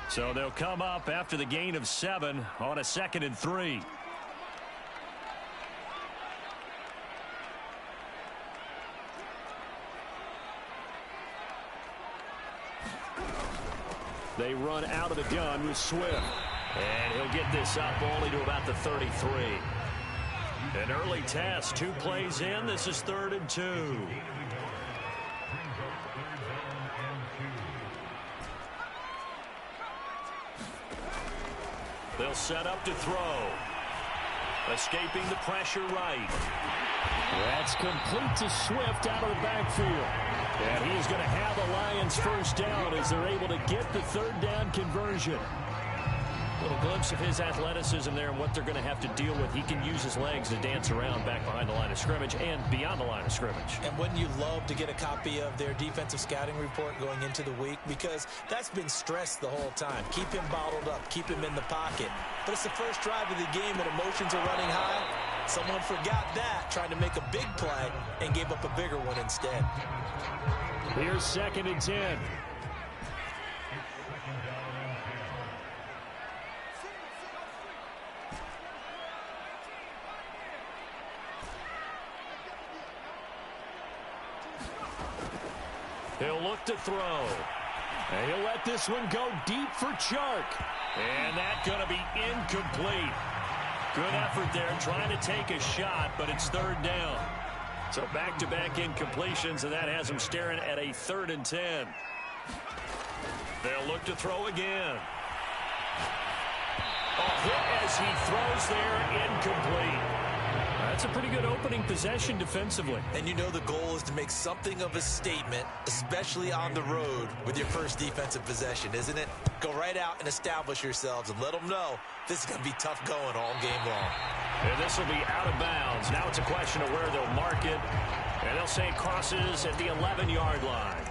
So they'll come up after the gain of 7 on a 2nd and 3. They run out of the gun with Swift. And he'll get this up only to about the 33. An early test, 2 plays in. This is 3rd and 2. They'll set up to throw. Escaping the pressure right. That's complete to Swift out of the backfield. And he is going to have the Lions first down as they're able to get the 3rd down conversion. A little glimpse of his athleticism there and what they're going to have to deal with. He can use his legs to dance around back behind the line of scrimmage and beyond the line of scrimmage. And wouldn't you love to get a copy of their defensive scouting report going into the week? Because that's been stressed the whole time. Keep him bottled up. Keep him in the pocket. But it's the first drive of the game and emotions are running high. Someone forgot that, trying to make a big play, and gave up a bigger one instead. Here's 2nd and 10. He'll look to throw. And he'll let this one go deep for Chark. And that's going to be incomplete. Good effort there trying to take a shot, but it's 3rd down. So back-to-back incompletions, and that has them staring at a 3rd and 10. They'll look to throw again. A hit as he throws there, incomplete. That's a pretty good opening possession defensively. And you know the goal is to make something of a statement, especially on the road with your first defensive possession, isn't it? Go right out and establish yourselves and let them know this is going to be tough going all game long. And this will be out of bounds. Now it's a question of where they'll mark it. And they'll say it crosses at the 11-yard line.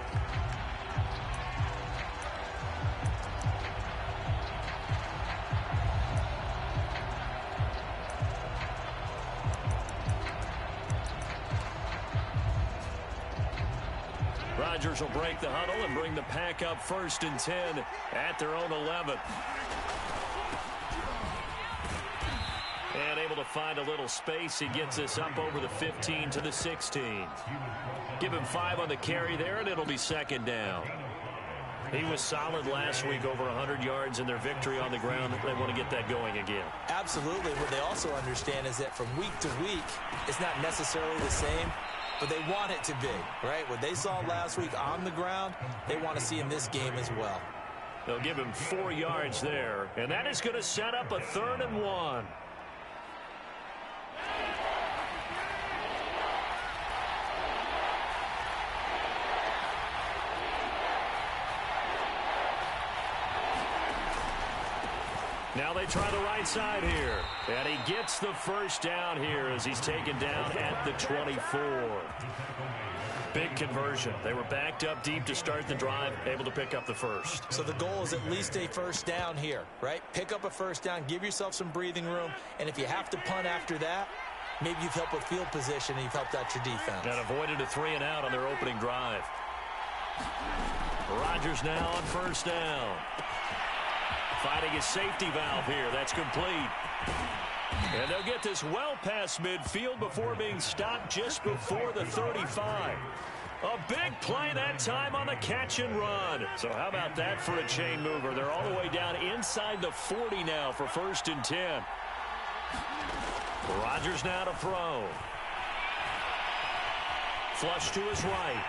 Rodgers will break the huddle and bring the pack up 1st and 10 at their own 11. And able to find a little space. He gets this up over the 15 to the 16. Give him 5 on the carry there, and it'll be 2nd down. He was solid last week, over 100 yards in their victory on the ground. They want to get that going again. Absolutely. What they also understand is that from week to week, it's not necessarily the same, but they want it to be, right? What they saw last week on the ground, they want to see in this game as well. They'll give him 4 yards there, and that is going to set up a 3rd and 1. Now they try the right side here. And he gets the first down here as he's taken down at the 24. Big conversion. They were backed up deep to start the drive, able to pick up the first. So the goal is at least a first down here, right? Pick up a first down, give yourself some breathing room, and if you have to punt after that, maybe you've helped with field position and you've helped out your defense. And avoided a 3 and out on their opening drive. Rodgers now on first down. Fighting his safety valve here. That's complete. And they'll get this well past midfield before being stopped just before the 35. A big play that time on the catch and run. So how about that for a chain mover? They're all the way down inside the 40 now for 1st and 10. Rodgers now to throw. Flush to his right.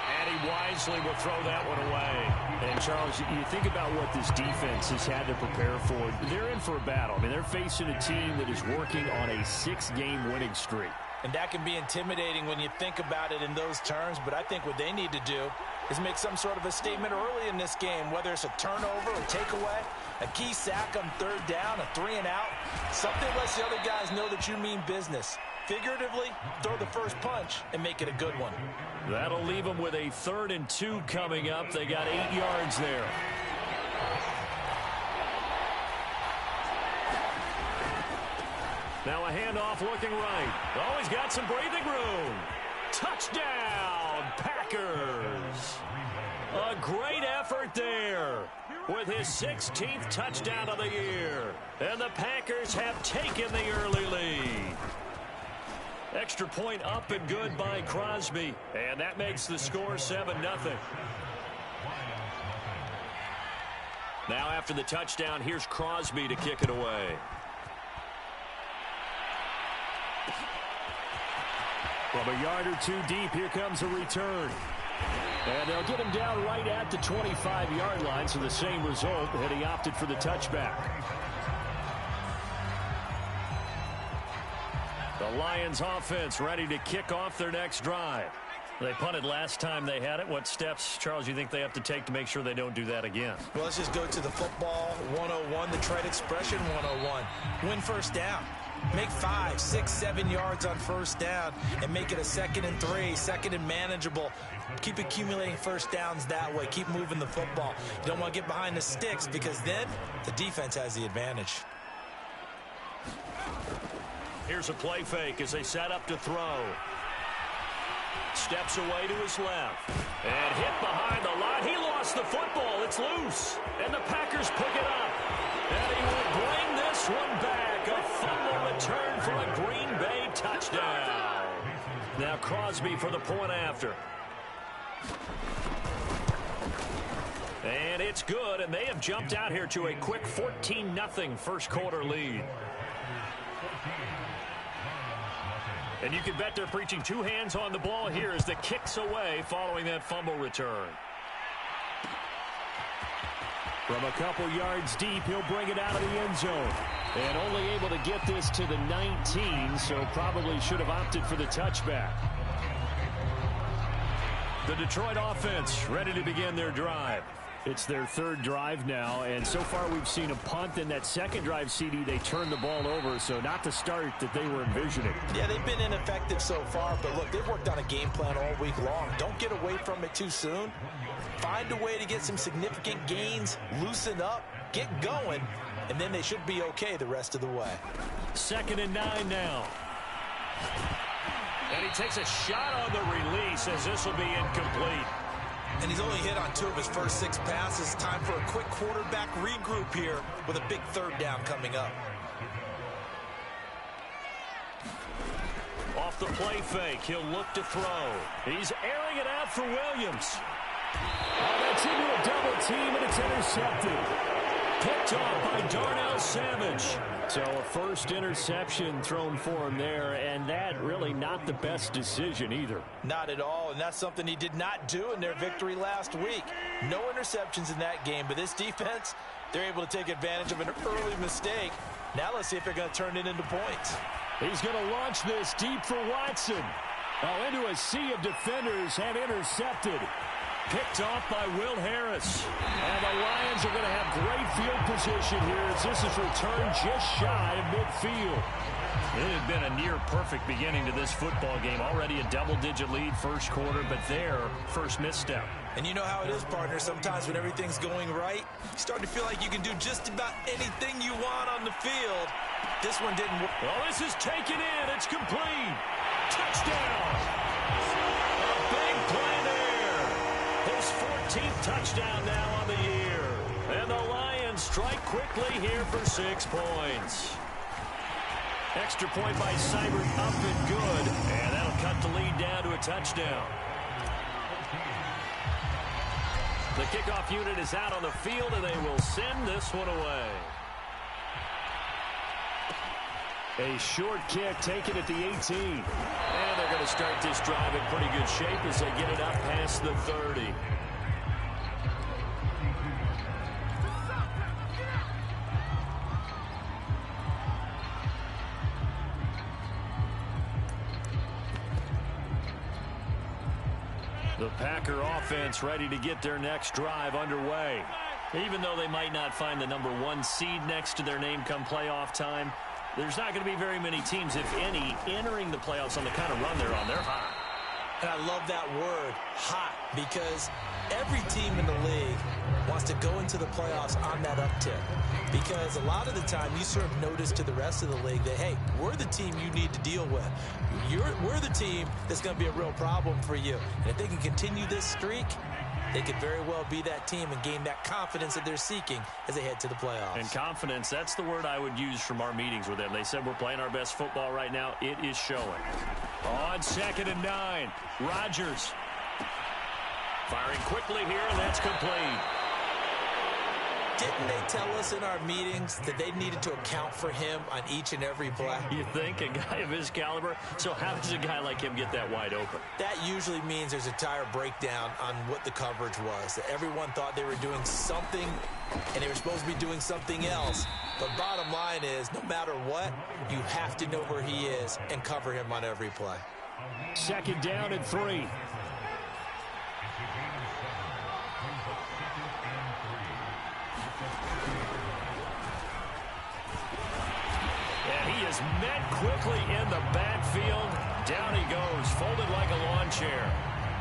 And he wisely will throw that one away. And, Charles, you think about what this defense has had to prepare for. They're in for a battle. I mean, they're facing a team that is working on a 6-game winning streak. And that can be intimidating when you think about it in those terms. But I think what they need to do is make some sort of a statement early in this game, whether it's a turnover or takeaway, a key sack on 3rd down, a 3 and out. Something lets the other guys know that you mean business. Figuratively, throw the first punch and make it a good one. That'll leave them with a 3rd and 2 coming up. They got 8 yards there. Now a handoff looking right. Oh, he's got some breathing room. Touchdown, Packers. A great effort there. with his 16th touchdown of the year. And the Packers have taken the early lead. Extra point up and good by Crosby. And that makes the score 7-0. Now after the touchdown, here's Crosby to kick it away. From a yard or two deep, here comes a return. And they'll get him down right at the 25-yard line, so the same result, and he opted for the touchback. The Lions offense ready to kick off their next drive. They punted last time they had it. What steps, Charles, you think they have to take to make sure they don't do that again? Well, let's just go to the football 101, the trade expression 101. Win first down. Make 5, 6, 7 yards on first down and make it a 2nd and 3, 2nd and manageable. Keep accumulating first downs that way. Keep moving the football. You don't want to get behind the sticks because then the defense has the advantage. Here's a play fake as they set up to throw. Steps away to his left. And hit behind the line. He lost the football. It's loose. And the Packers pick it up. And he will bring this one back. A fumble return for a Green Bay touchdown. Now Crosby for the point after. And it's good. And they have jumped out here to a quick 14-0 first quarter lead. And you can bet they're preaching two hands on the ball here as the kick's away following that fumble return. From a couple yards deep, he'll bring it out of the end zone. And only able to get this to the 19, so probably should have opted for the touchback. The Detroit offense ready to begin their drive. It's their third drive now, and so far we've seen a punt. In that second drive, CD, they turned the ball over, so not the start that they were envisioning. Yeah, they've been ineffective so far, but look, they've worked on a game plan all week long. Don't get away from it too soon. Find a way to get some significant gains, loosen up, get going, and then they should be okay the rest of the way. 2nd and 9 now. And he takes a shot on the release as this will be incomplete. And he's only hit on 2 of his first 6 passes. Time for a quick quarterback regroup here with a big third down coming up. Off the play fake, he'll look to throw. He's airing it out for Williams. Oh, that's into a double team, and it's intercepted. Picked off by Darnell Savage. So a first interception thrown for him there, and that really not the best decision either. Not at all, and that's something he did not do in their victory last week. No interceptions in that game, but this defense, they're able to take advantage of an early mistake. Now let's see if they're going to turn it into points. He's going to launch this deep for Watson. Oh, into a sea of defenders and intercepted. Picked off by Will Harris. And the Lions are going to have great field position here as this is returned just shy of midfield. It had been a near-perfect beginning to this football game. Already a double-digit lead first quarter, but their first misstep. And you know how it is, partner. Sometimes when everything's going right, you start to feel like you can do just about anything you want on the field. This one didn't work. Well, this is taken in. It's complete. Touchdown. A big play there. His 14th touchdown now on the year. And the Lions strike quickly here for 6 points. Extra point by Seibert up and good. And that'll cut the lead down to a touchdown. The kickoff unit is out on the field, and they will send this one away. A short kick taken at the 18. And they're going to start this drive in pretty good shape as they get it up past the 30. The Packer offense ready to get their next drive underway. Even though they might not find the #1 seed next to their name come playoff time, there's not going to be very many teams, if any, entering the playoffs on the kind of run they're on. They're hot. And I love that word, hot, because every team in the league wants to go into the playoffs on that uptick. Because a lot of the time you serve notice to the rest of the league that, hey, we're the team you need to deal with. We're the team that's going to be a real problem for you. And if they can continue this streak, they could very well be that team and gain that confidence that they're seeking as they head to the playoffs. And confidence, that's the word I would use from our meetings with them. They said we're playing our best football right now. It is showing. On 2nd and 9, Rodgers. Firing quickly here, and that's complete. Didn't they tell us in our meetings that they needed to account for him on each and every play? You think? A guy of his caliber? So how does a guy like him get that wide open? That usually means there's a entire breakdown on what the coverage was. That everyone thought they were doing something, and they were supposed to be doing something else. But bottom line is, no matter what, you have to know where he is and cover him on every play. 2nd down and 3. And he is met quickly in the backfield. Down he goes, folded like a lawn chair.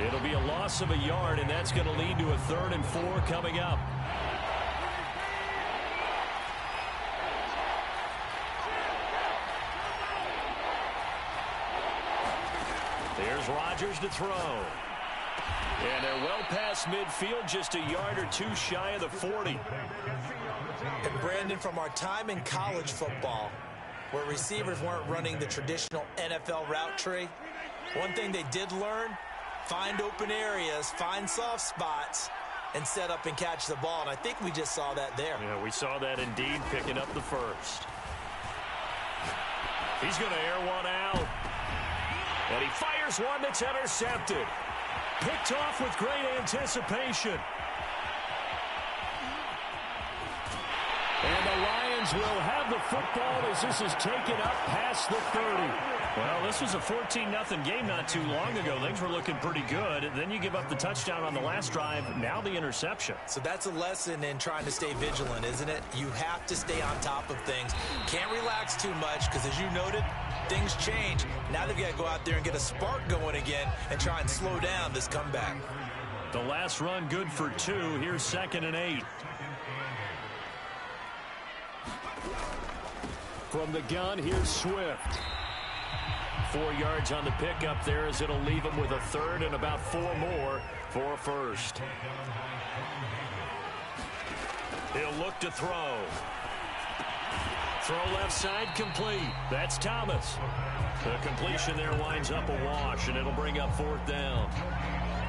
It'll be a loss of a yard, and that's going to lead to a 3rd and 4 coming up. There's Rodgers to throw. And they're well past midfield, just a yard or 2 shy of the 40. And Brandon, from our time in college football, where receivers weren't running the traditional NFL route tree, one thing they did learn, find open areas, find soft spots, and set up and catch the ball. And I think we just saw that there. Yeah, we saw that indeed, picking up the first. He's going to air one out. And he fires one that's intercepted. Picked off with great anticipation. And the Lions will have the football as this is taken up past the 30. Well, this was a 14-0 game not too long ago. Things were looking pretty good. Then you give up the touchdown on the last drive. Now the interception. So that's a lesson in trying to stay vigilant, isn't it? You have to stay on top of things. Can't relax too much because, as you noted, things change. Now they've got to go out there and get a spark going again and try and slow down this comeback. The last run good for 2. Here's 2nd and 8. From the gun, here's Swift. 4 yards on the pickup there as it'll leave him with a 3rd and about 4 more for a first. He'll look to throw. Throw left side complete. That's Thomas. The completion there winds up a wash, and it'll bring up 4th down.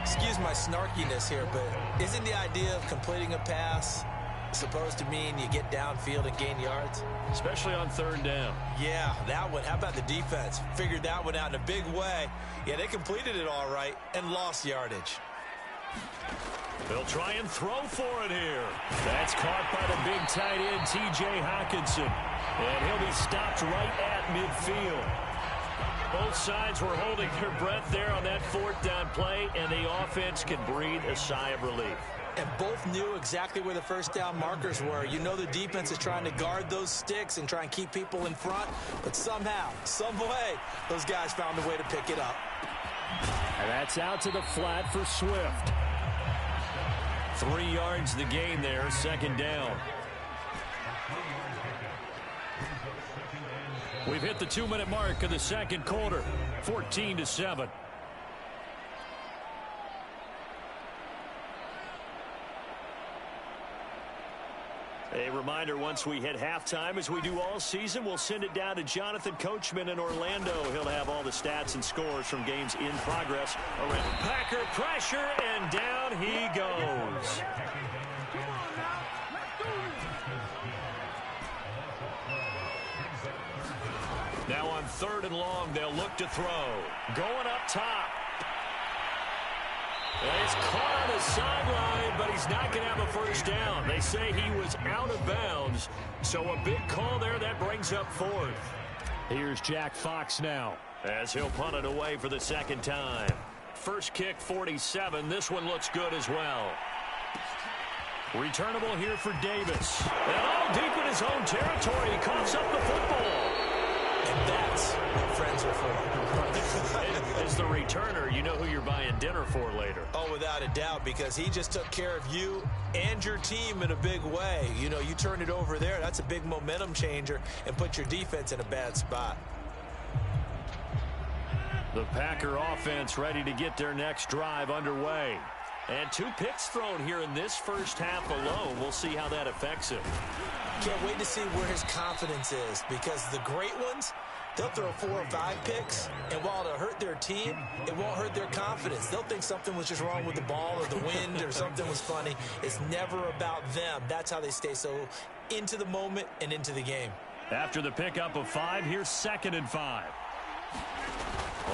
Excuse my snarkiness here, but isn't the idea of completing a pass supposed to mean you get downfield and gain yards? Especially on 3rd down. Yeah, that one. How about the defense? Figured that one out in a big way. Yeah, they completed it all right and lost yardage. They'll try and throw for it here. That's caught by the big tight end, T.J. Hockenson. And he'll be stopped right at midfield. Both sides were holding their breath there on that 4th down play, and the offense can breathe a sigh of relief. And both knew exactly where the 1st down markers were. You know the defense is trying to guard those sticks and try and keep people in front, but somehow, some way, those guys found a way to pick it up. And that's out to the flat for Swift. 3 yards the gain there, 2nd down. We've hit the 2-minute mark of the 2nd quarter, 14-7. A reminder, once we hit halftime, as we do all season, we'll send it down to Jonathan Coachman in Orlando. He'll have all the stats and scores from games in progress. Around Packer pressure, and down he goes. Now on 3rd and long, they'll look to throw. Going up top. He's caught on the sideline, but he's not going to have a 1st down. They say he was out of bounds, so a big call there that brings up 4th. Here's Jack Fox now, as he'll punt it away for the 2nd time. First kick, 47. This one looks good as well. Returnable here for Davis. And all deep in his own territory, he coughs up the football. And that's what friends are for. As the returner, you know who you're buying dinner for later. Oh, without a doubt, because he just took care of you and your team in a big way. You know, you turn it over there, that's a big momentum changer and put your defense in a bad spot. The Packer offense ready to get their next drive underway. And 2 picks thrown here in this first half alone. We'll see how that affects him. Can't wait to see where his confidence is, because the great ones, they'll throw 4 or 5 picks, and while it'll hurt their team, it won't hurt their confidence. They'll think something was just wrong with the ball or the wind or something was funny. It's never about them. That's how they stay so into the moment and into the game. After the pickup of 5, here's 2nd and 5.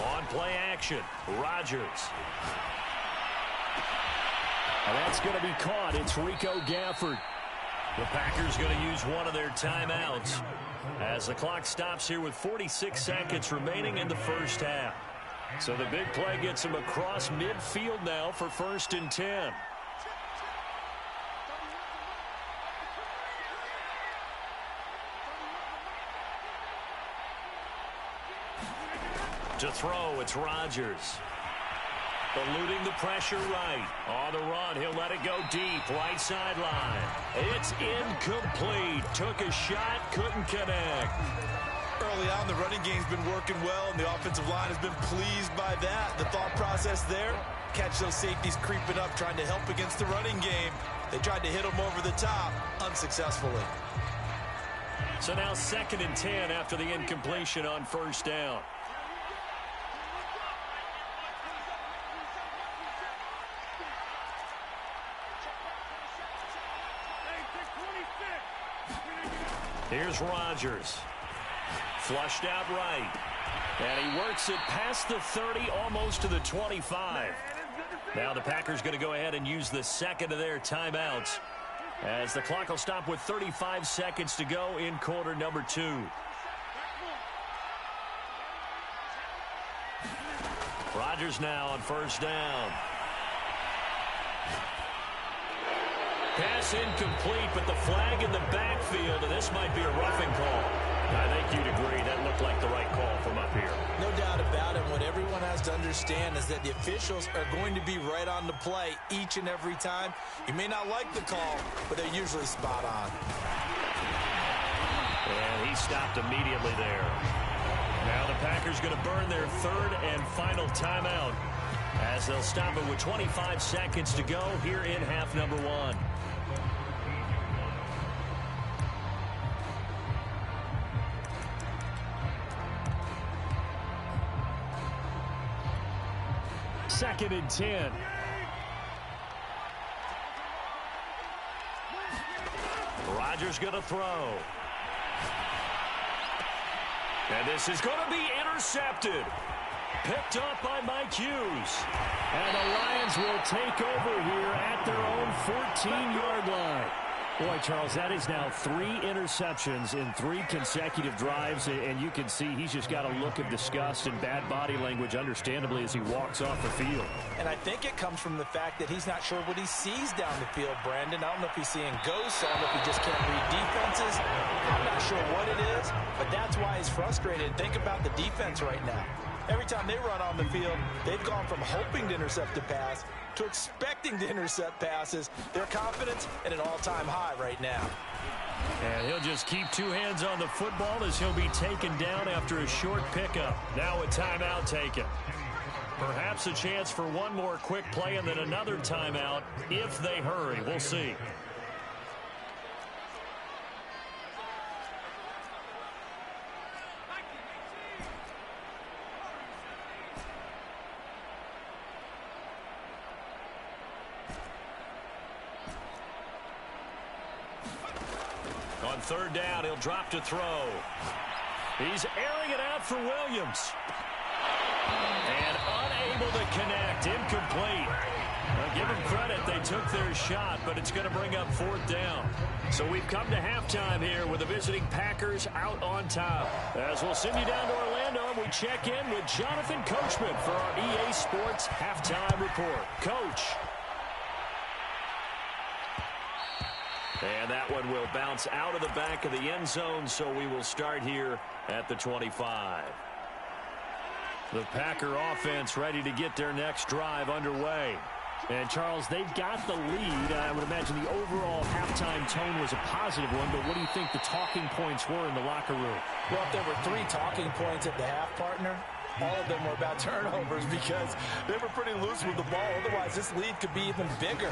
On play action, Rodgers. And that's going to be caught. It's Rico Gafford. The Packers going to use one of their timeouts as the clock stops here with 46 seconds remaining in the first half. So the big play gets him across midfield now for 1st and 10. To throw, it's Rodgers. Eluding the pressure right. On the run, he'll let it go deep. Right sideline. It's incomplete. Took a shot, couldn't connect. Early on, the running game's been working well, and the offensive line has been pleased by that. The thought process there, catch those safeties creeping up, trying to help against the running game. They tried to hit them over the top, unsuccessfully. So now 2nd and 10 after the incompletion on 1st down. Here's Rodgers. Flushed out right. And he works it past the 30, almost to the 25. Now the Packers going to go ahead and use the 2nd of their timeouts, as the clock will stop with 35 seconds to go in quarter number 2. Rodgers now on 1st down. Pass incomplete, but the flag in the backfield, and this might be a roughing call. I think you'd agree that looked like the right call from up here. No doubt about it. What everyone has to understand is that the officials are going to be right on the play each and every time. You may not like the call, but they're usually spot on. And he stopped immediately there. Now the Packers going to burn their 3rd and final timeout, as they'll stop it with 25 seconds to go here in half number 1. Second and 10. Rodgers going to throw. And this is going to be intercepted. Picked up by Mike Hughes. And the Lions will take over here at their own 14-yard line. Boy, Charles, that is now 3 interceptions in 3 consecutive drives, and you can see he's just got a look of disgust and bad body language, understandably, as he walks off the field. And I think it comes from the fact that he's not sure what he sees down the field, Brandon. I don't know if he's seeing ghosts. I don't know if he just can't read defenses. I'm not sure what it is, but that's why he's frustrated. Think about the defense right now. Every time they run on the field, they've gone from hoping to intercept a pass to expecting to intercept passes. Their confidence at an all-time high right now. And he'll just keep 2 hands on the football as he'll be taken down after a short pickup. Now a timeout taken. Perhaps a chance for one more quick play and then another timeout if they hurry. We'll see. On 3rd down, he'll drop to throw. He's airing it out for Williams. And unable to connect. Incomplete. Well, give them credit. They took their shot, but it's going to bring up 4th down. So we've come to halftime here with the visiting Packers out on top. As we'll send you down to Orlando, and we check in with Jonathan Coachman for our EA Sports Halftime Report. Coach. And that one will bounce out of the back of the end zone, so we will start here at the 25. The Packer offense ready to get their next drive underway. And, Charles, they've got the lead. I would imagine the overall halftime tone was a positive one, but what do you think the talking points were in the locker room? Well, if there were 3 talking points at the half, partner, all of them were about turnovers because they were pretty loose with the ball. Otherwise, this lead could be even bigger.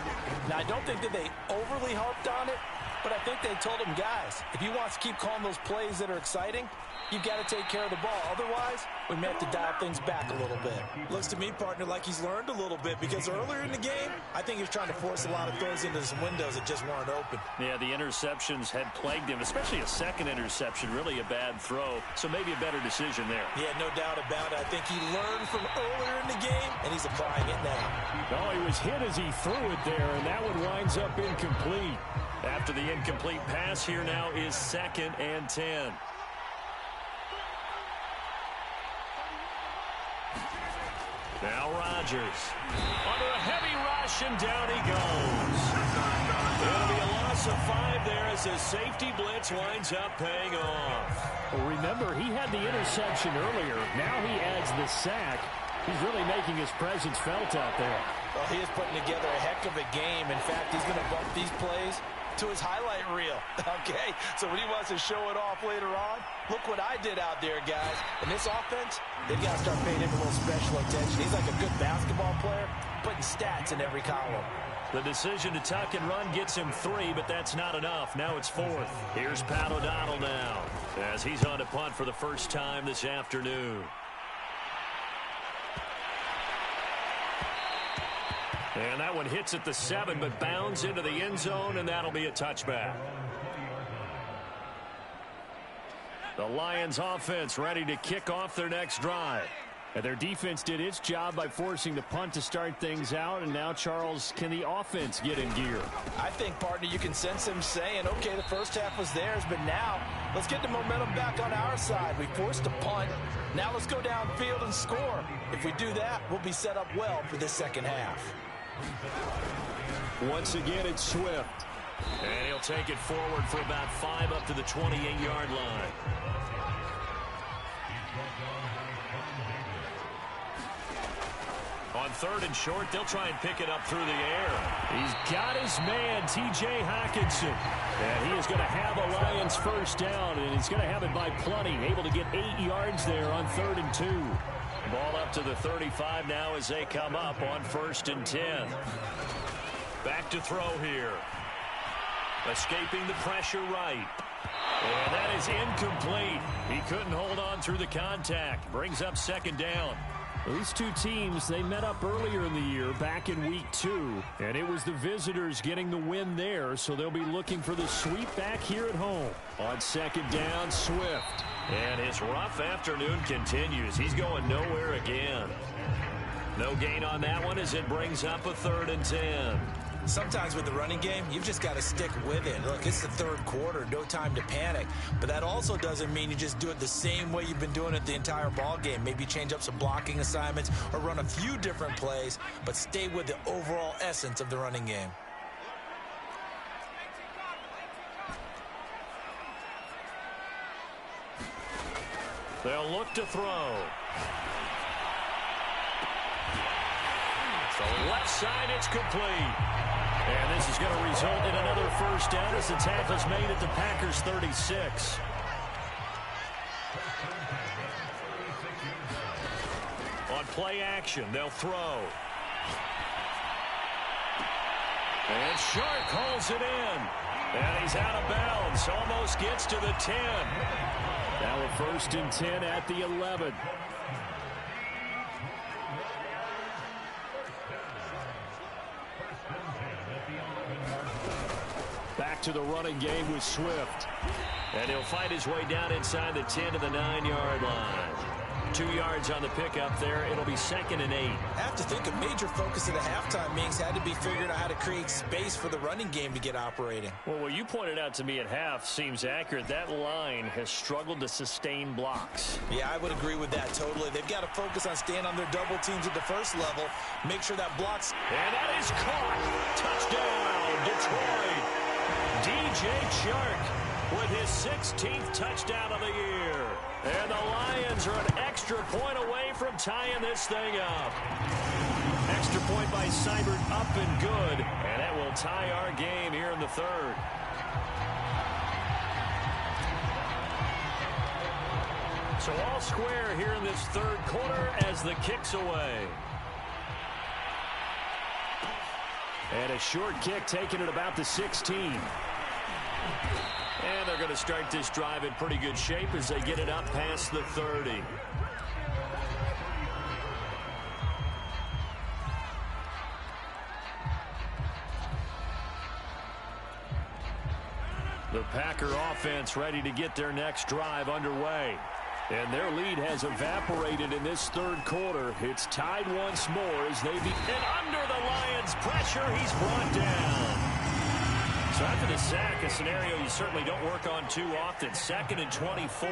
Now, I don't think that they overly harped on it, but I think they told them, guys, if you want to keep calling those plays that are exciting, you've got to take care of the ball. Otherwise, we may have to dial things back a little bit. Looks to me, partner, like he's learned a little bit because earlier in the game, I think he was trying to force a lot of throws into some windows that just weren't open. Yeah, the interceptions had plagued him, especially a second interception, really a bad throw. So maybe a better decision there. Yeah, no doubt about it. I think he learned from earlier in the game, and he's applying it now. Oh, he was hit as he threw it there, and that one winds up incomplete. After the incomplete pass, here now is 2nd and 10. Now Rodgers. Under a heavy rush, and down he goes. It'll be a loss of 5 there as the safety blitz winds up paying off. Well, remember, he had the interception earlier. Now he adds the sack. He's really making his presence felt out there. Well, he is putting together a heck of a game. In fact, he's going to bump these plays to his highlight reel, okay? So when he wants to show it off later on, look what I did out there, guys. In this offense, they've got to start paying him a little special attention. He's like a good basketball player, putting stats in every column. The decision to tuck and run gets him 3, but that's not enough. Now it's 4th. Here's Pat O'Donnell now as he's on to punt for the first time this afternoon. And that one hits at the 7, but bounds into the end zone, and that'll be a touchback. The Lions offense ready to kick off their next drive. And their defense did its job by forcing the punt to start things out, and now, Charles, can the offense get in gear? I think, partner, you can sense him saying, okay, the first half was theirs, but now let's get the momentum back on our side. We forced a punt. Now let's go downfield and score. If we do that, we'll be set up well for this second half. Once again, it's Swift. And he'll take it forward for about 5 up to the 28-yard line. On 3rd and short, they'll try and pick it up through the air. He's got his man, T.J. Hockenson. And he is going to have a Lions first down, and he's going to have it by plenty. Able to get 8 yards there on 3rd and 2. Ball up to the 35 now as they come up on 1st and 10. Back to throw here. Escaping the pressure right. And that is incomplete. He couldn't hold on through the contact. Brings up 2nd down. These two teams, they met up earlier in the year, back in week 2. And it was the visitors getting the win there, so they'll be looking for the sweep back here at home. On 2nd down, Swift. And his rough afternoon continues. He's going nowhere again. No gain on that one as it brings up a 3rd and 10. Sometimes with the running game, you've just got to stick with it. Look, it's the 3rd quarter, no time to panic. But that also doesn't mean you just do it the same way you've been doing it the entire ball game. Maybe change up some blocking assignments or run a few different plays, but stay with the overall essence of the running game. They'll look to throw. So left side, it's complete. And this is going to result in another first down as the tackle's made at the Packers' 36. On play action, they'll throw. And Shark hauls it in. And he's out of bounds. Almost gets to the 10. Now a 1st and 10 at the 11. Back to the running game with Swift. And he'll fight his way down inside the 10 to the 9-yard line. 2 yards on the pickup there. It'll be 2nd and 8. I have to think a major focus of the halftime meetings had to be figuring out how to create space for the running game to get operating. Well, what you pointed out to me at half seems accurate. That line has struggled to sustain blocks. Yeah, I would agree with that totally. They've got to focus on staying on their double teams at the first level. Make sure that blocks. And that is caught. Touchdown, Detroit. DJ Chark with his 16th touchdown of the year. And the Lions are an extra point away from tying this thing up. Extra point by Seibert up and good. And that will tie our game here in the 3rd. So all square here in this third quarter as the kick's away. And a short kick taken at about the 16. And they're going to start this drive in pretty good shape as they get it up past the 30. The Packer offense ready to get their next drive underway. And their lead has evaporated in this third quarter. It's tied once more as they beat. And under the Lions' pressure, he's brought down. So after the sack, a scenario you certainly don't work on too often. 2nd and 24.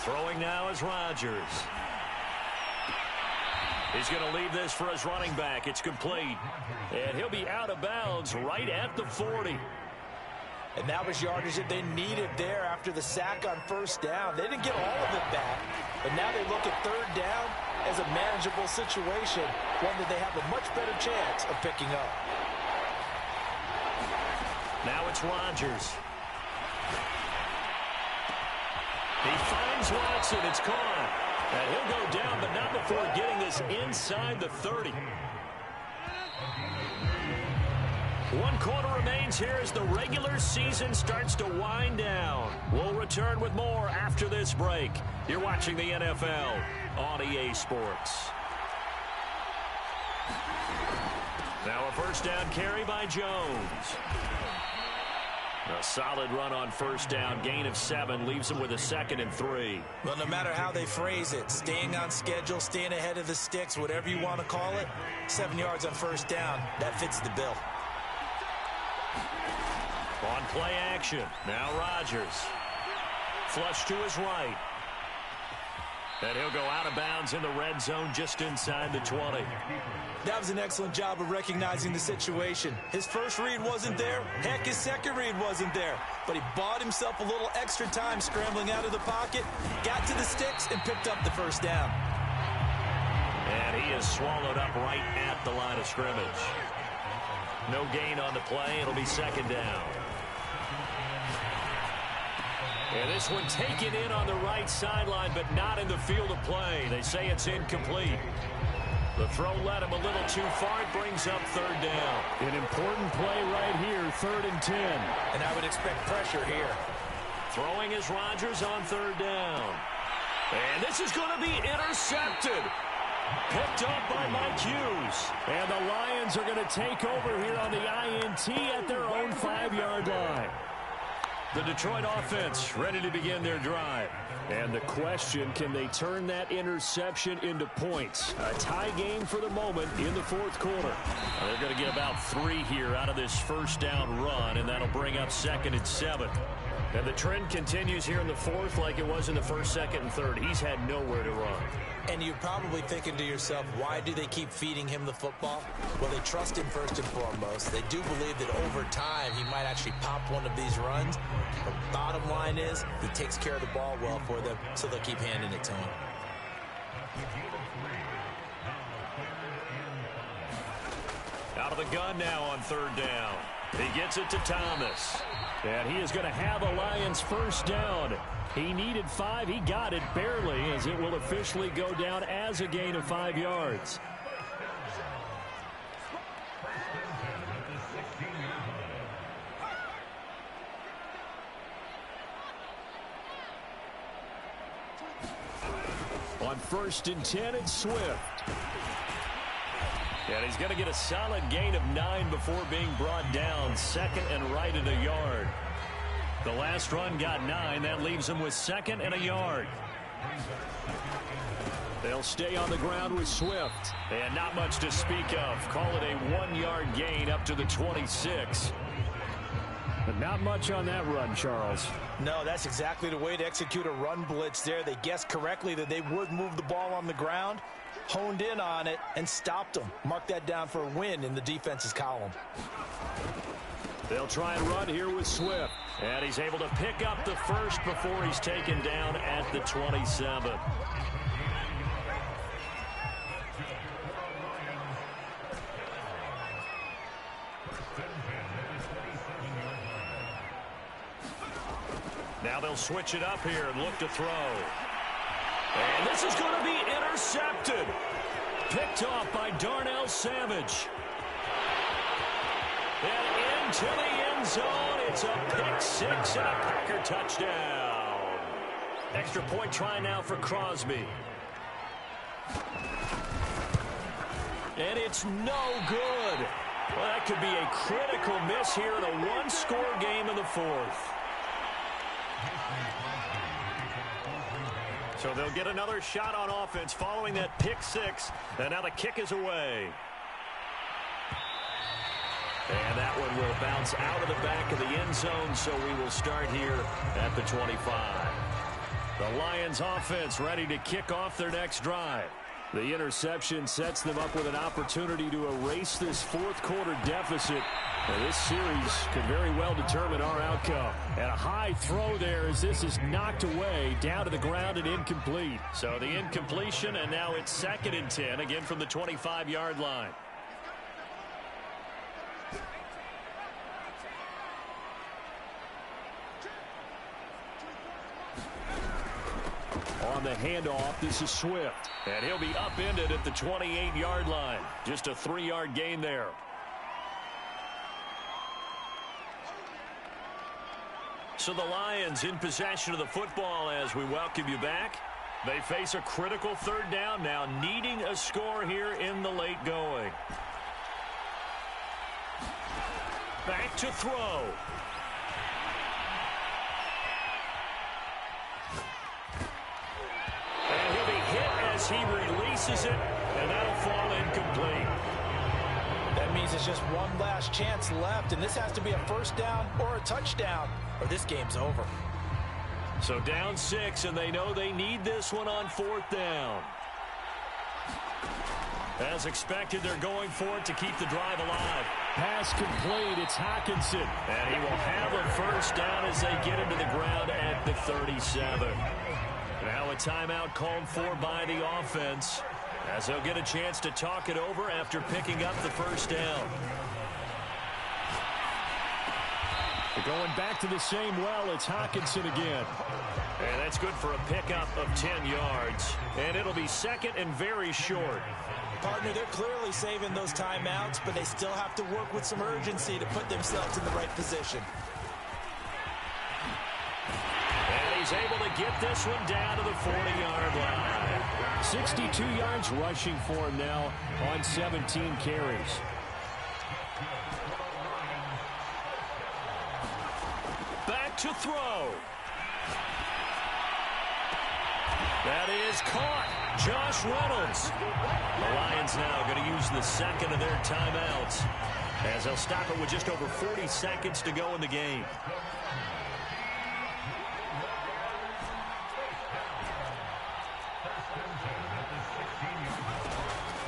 Throwing now is Rodgers. He's going to leave this for his running back. It's complete. And he'll be out of bounds right at the 40. And that was yardage that they needed there after the sack on first down. They didn't get all of it back, but now they look at third down as a manageable situation, one that they have a much better chance of picking up. Now it's Rodgers. He finds Watson. It's caught. And he'll go down, but not before getting this inside the 30. 1 quarter remains here as the regular season starts to wind down. We'll return with more after this break. You're watching the NFL on EA Sports. Now a first down carry by Jones. A solid run on first down. Gain of 7 leaves him with a 2nd and 3. Well, no matter how they phrase it, staying on schedule, staying ahead of the sticks, whatever you want to call it, 7 yards on first down, that fits the bill. On play action, now Rodgers. Flush to his right. And he'll go out of bounds in the red zone just inside the 20. That was an excellent job of recognizing the situation. His first read wasn't there. Heck, his second read wasn't there. But he bought himself a little extra time scrambling out of the pocket, got to the sticks, and picked up the first down. And he is swallowed up right at the line of scrimmage. No gain on the play. It'll be 2nd down. And this one taken in on the right sideline, but not in the field of play. They say it's incomplete. The throw led him a little too far. It brings up 3rd down. An important play right here, 3rd and 10. And I would expect pressure here. Throwing is Rodgers on 3rd down. And this is going to be intercepted. Picked up by Mike Hughes. And the Lions are going to take over here on the INT at their own 5-yard line. The Detroit offense ready to begin their drive. And the question, can they turn that interception into points? A tie game for the moment in the 4th quarter. They're going to get about 3 here out of this first down run, and that'll bring up 2nd and 7. And the trend continues here in the 4th like it was in the 1st, 2nd, and 3rd. He's had nowhere to run. And you're probably thinking to yourself, why do they keep feeding him the football? Well, they trust him first and foremost. They do believe that over time he might actually pop one of these runs. But bottom line is he takes care of the ball well for them, so they'll keep handing it to him. Out of the gun now on 3rd down. He gets it to Thomas. And he is going to have a Lions first down. He needed 5. He got it barely, as it will officially go down as a gain of 5 yards. On 1st and 10, it's Swift. And he's going to get a solid gain of 9 before being brought down. 2nd and right at a yard. The last run got 9. That leaves him with 2nd and a yard. They'll stay on the ground with Swift. And not much to speak of. Call it a 1-yard gain up to the 26. But not much on that run, Charles. No, that's exactly the way to execute a run blitz there. They guessed correctly that they would move the ball on the ground, honed in on it, and stopped them. Mark that down for a win in the defense's column. They'll try and run here with Swift. And he's able to pick up the first before he's taken down at the 27. Now they'll switch it up here and look to throw. And this is going to be intercepted. Picked off by Darnell Savage. And into the end zone. It's a pick six and a Packer touchdown. Extra point try now for Crosby. And it's no good. Well, that could be a critical miss here in a one-score game in the fourth. So they'll get another shot on offense following that pick six. And now the kick is away. And that one will bounce out of the back of the end zone, so we will start here at the 25. The Lions offense ready to kick off their next drive. The interception sets them up with an opportunity to erase this fourth quarter deficit. And this series could very well determine our outcome. And a high throw there as this is knocked away, down to the ground and incomplete. So the incompletion, and now it's 2nd and 10, again from the 25-yard line. On the handoff, this is Swift. And he'll be upended at the 28-yard line. Just a 3-yard gain there. So the Lions in possession of the football as we welcome you back. They face a critical 3rd down now, needing a score here in the late going. Back to throw. And he'll be hit as he releases it, and that'll fall incomplete. That means it's just one last chance left, and this has to be a 1st down or a touchdown, or this game's over. So down 6, and they know they need this one on 4th down. As expected, they're going for it to keep the drive alive. Pass complete. It's Hockenson. And he will have a 1st down as they get into the ground at the 37. Now a timeout called for by the offense as they'll get a chance to talk it over after picking up the 1st down. They're going back to the same well. It's Hockenson again. And that's good for a pickup of 10 yards. And it'll be 2nd and very short. Partner, they're clearly saving those timeouts, but they still have to work with some urgency to put themselves in the right position. And he's able to get this one down to the 40-yard line. 62 yards rushing for him now on 17 carries. Back to throw. That is caught. Josh Reynolds. The Lions now going to use the 2nd of their timeouts as they'll stop it with just over 40 seconds to go in the game.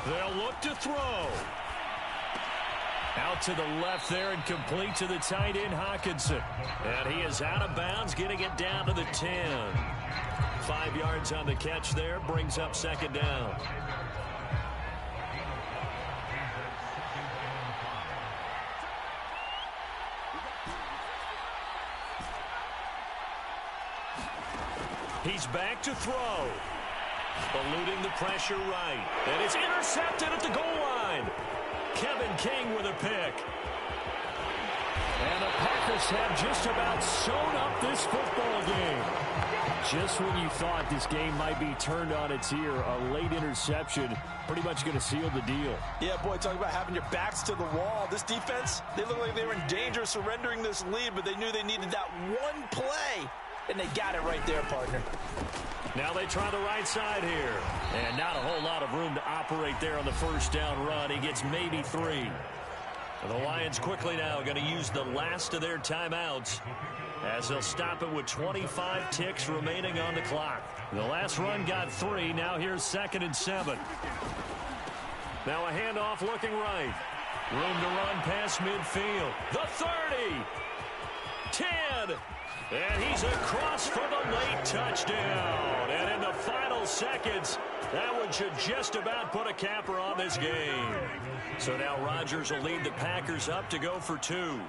They'll look to throw. Out to the left there and complete to the tight end, Hockenson. And he is out of bounds, getting it down to the 10. 5 yards on the catch there, brings up 2nd down. He's back to throw. Eluding the pressure right. And it's intercepted at the goal line. Kevin King with a pick. And the Packers have just about sewn up this football game. Just when you thought this game might be turned on its ear, a late interception pretty much going to seal the deal. Yeah, boy, talk about having your backs to the wall. This defense, they look like they were in danger of surrendering this lead, but they knew they needed that one play, and they got it right there, partner. Now they try the right side here, and not a whole lot of room to operate there on the 1st down run. He gets maybe 3. And the Lions quickly now going to use the last of their timeouts as they'll stop it with 25 ticks remaining on the clock. The last run got 3. Now here's 2nd and 7. Now a handoff looking right. Room to run past midfield. The 30. 10. And he's across for the late touchdown. And in the final seconds, that one should just about put a capper on this game. So now Rodgers will lead the Packers up to go for 2.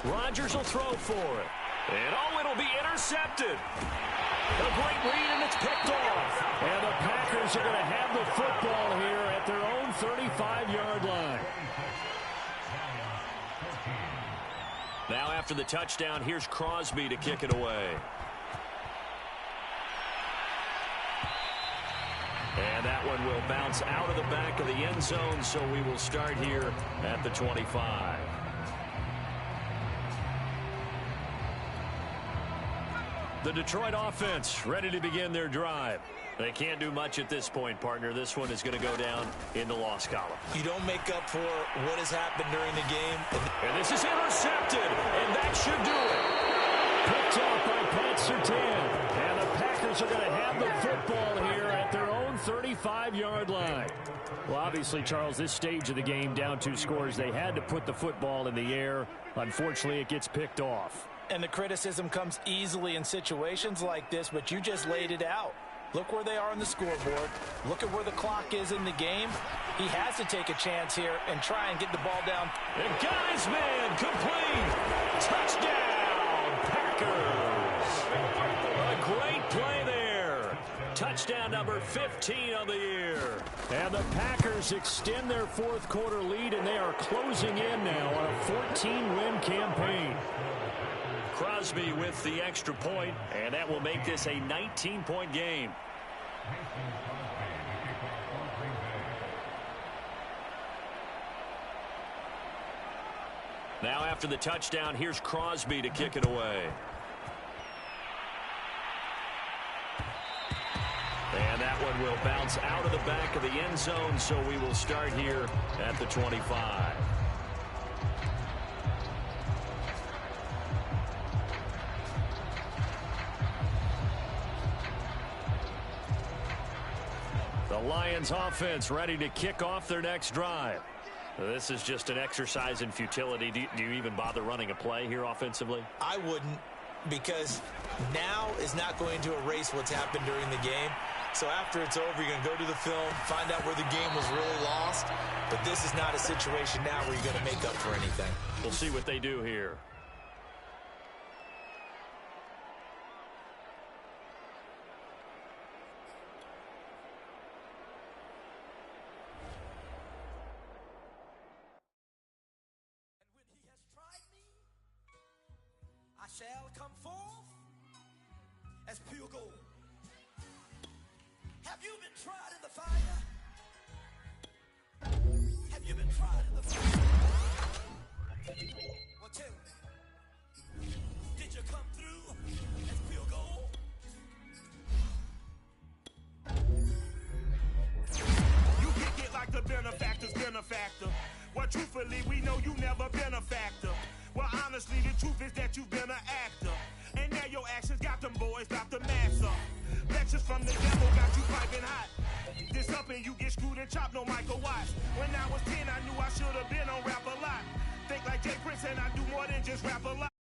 Rodgers will throw for it. And, oh, it'll be intercepted. A great read, and it's picked off. And the Packers are going to have the football here at their own 35-yard line. Now after the touchdown, here's Crosby to kick it away. And that one will bounce out of the back of the end zone, so we will start here at the 25. The Detroit offense ready to begin their drive. They can't do much at this point, partner. This one is going to go down in the loss column. You don't make up for what has happened during the game. And this is intercepted, and that should do it. Picked off by Pat Surtain. And the Packers are going to have the football here at their own 35-yard line. Well, obviously, Charles, this stage of the game, down 2 scores, they had to put the football in the air. Unfortunately, it gets picked off. And the criticism comes easily in situations like this, but you just laid it out. Look where they are on the scoreboard. Look at where the clock is in the game. He has to take a chance here and try and get the ball down. And guys, man, complete. Touchdown, Packers. A great play there. Touchdown number 15 of the year. And the Packers extend their fourth quarter lead, and they are closing in now on a 14-win campaign. Crosby with the extra point, and that will make this a 19-point game. Now after the touchdown, here's Crosby to kick it away. And that one will bounce out of the back of the end zone, so we will start here at the 25. The Lions offense ready to kick off their next drive. This is just an exercise in futility. Do you even bother running a play here offensively? I wouldn't, because now is not going to erase what's happened during the game. So after it's over, you're going to go to the film, find out where the game was really lost. But this is not a situation now where you're going to make up for anything. We'll see what they do here. Shall come forth as pure gold. Have you been tried in the fire? Have you been tried in the fire? Well, tell me, did you come through as pure gold? You kick it like the benefactor's benefactor. Well, truthfully, we know you never been a factor. Well, honestly, the truth is that you've been an actor. And now your actions got them boys about to mass up. Lectures from the devil got you piping hot. This up and you get screwed and chopped, no Michael Watts. When I was 10, I knew I should have been on rap a lot. Think like Jay Prince and I do more than just rap a lot.